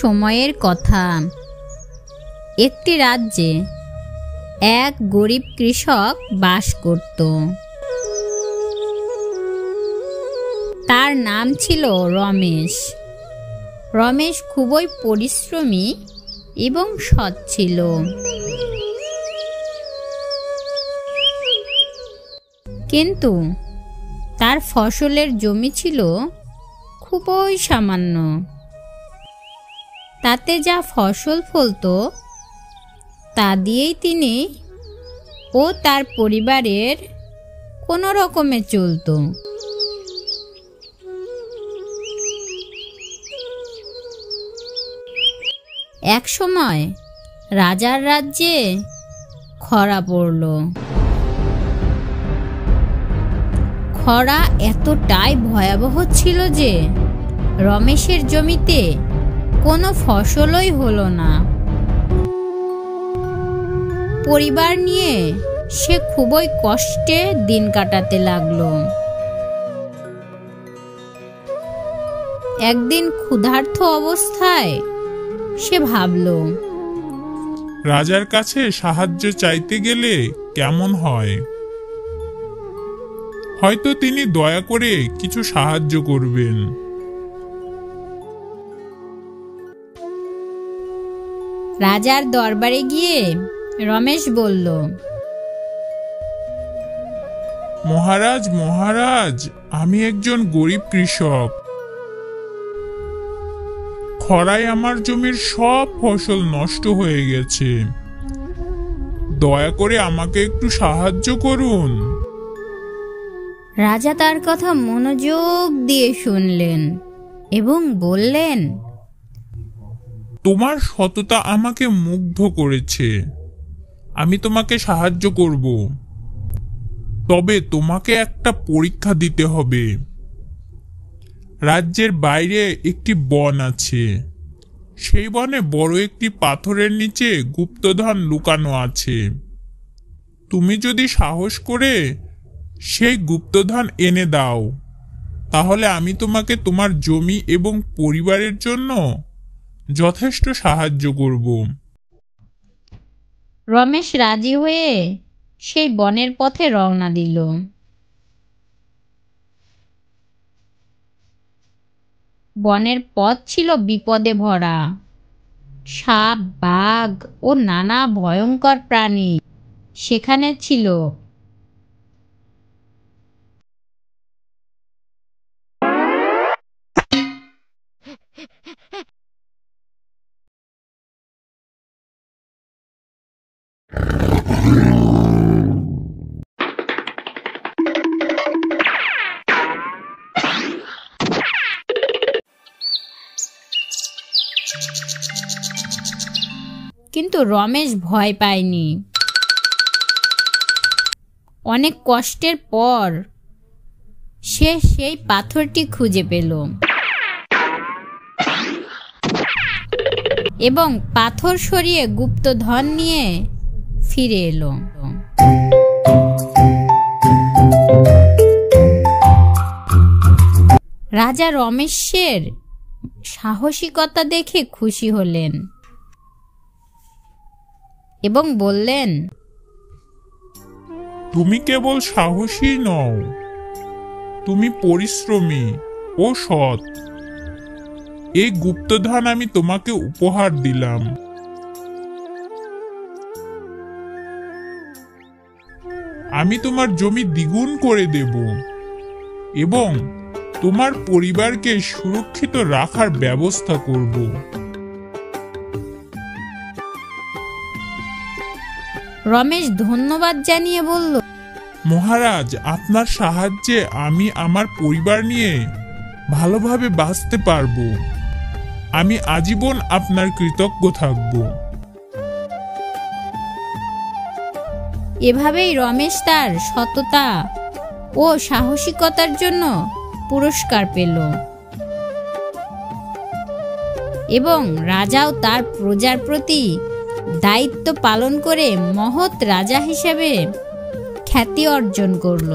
সময়ের কথা। একটি রাজ্যে এক গরিব কৃষক বাস করত। তার নাম ছিল রমেশ। রমেশ খুবই পরিশ্রমী এবং সৎ ছিল। কিন্তু তার ফসলের জমি ছিল খুবই সামান্য। তাতে যা ফসল ফলতো তা দিয়েই তিনি ও তার পরিবারের কোনো রকমে চলত। এক সময় রাজার রাজ্যে খরা পড়ল। খরা এতটাই ভয়াবহ ছিল যে রমেশের জমিতে কোনো ফসলই হলো না। পরিবার নিয়ে সে খুবই কষ্টে দিন কাটাতে লাগলো। একদিন ক্ষুধার্ত অবস্থায় সে ভাবল, রাজার কাছে সাহায্য চাইতে গেলে কেমন হয়। হয়তো তিনি দয়া করে কিছু সাহায্য করবেন। রাজার দরবারে গিয়ে রমেশ বলল, মহারাজ মহারাজ, আমি একজন গরিব কৃষক। খরায় আমার জমির সব ফসল নষ্ট হয়ে গেছে। দয়া করে আমাকে একটু সাহায্য করুন। রাজা তার কথা মনোযোগ দিয়ে শুনলেন এবং বললেন, তোমার সততা আমাকে মুগ্ধ করেছে। আমি তোমাকে সাহায্য করব। তবে তোমাকে একটা পরীক্ষা দিতে হবে। রাজ্যের বাইরে একটি বন আছে। সেই বনে বড় একটি পাথরের নিচে গুপ্তধন লুকানো আছে। তুমি যদি সাহস করে সেই গুপ্তধন এনে দাও, তাহলে আমি তোমাকে তোমার জমি এবং পরিবারের জন্য যথেষ্ট সাহায্য করব। রমেশ রাজি হয়ে সেই বনের পথে রওনা দিল। বনের পথ ছিল বিপদে ভরা। সাপ, বাঘ ও নানা ভয়ঙ্কর প্রাণী সেখানে ছিল। কিন্তু রমেশ ভয় পায়নি। অনেক কষ্টের পর সে সেই পাথরটি খুঁজে পেল এবং পাথর সরিয়ে গুপ্তধন নিয়ে ফিরে এলো। রাজা রমেশের সাহসিকতা দেখে খুশি হলেন এবং বললেন, তুমি কেবল সাহসী নও, তুমি পরিশ্রমী ও সৎ। এই গুপ্তধন আমি তোমাকে উপহার দিলাম। আমি তোমার জমি দ্বিগুণ করে দেব এবং তোমার পরিবারকে সুরক্ষিত রাখার ব্যবস্থা করব। রমেশ ধন্যবাদ জানিয়ে বলল, মহারাজ, আপনার সাহায্যে আমি আমার পরিবার নিয়ে ভালোভাবে বাঁচতে পারব। আমি আজীবন আপনার কৃতজ্ঞ থাকব। এভাবেই রমেশ তার সততা ও সাহসিকতার জন্য পুরস্কার পেল এবং রাজাও তার প্রজার প্রতি দায়িত্ব পালন করে মহৎ রাজা হিসেবে খ্যাতি অর্জন করল।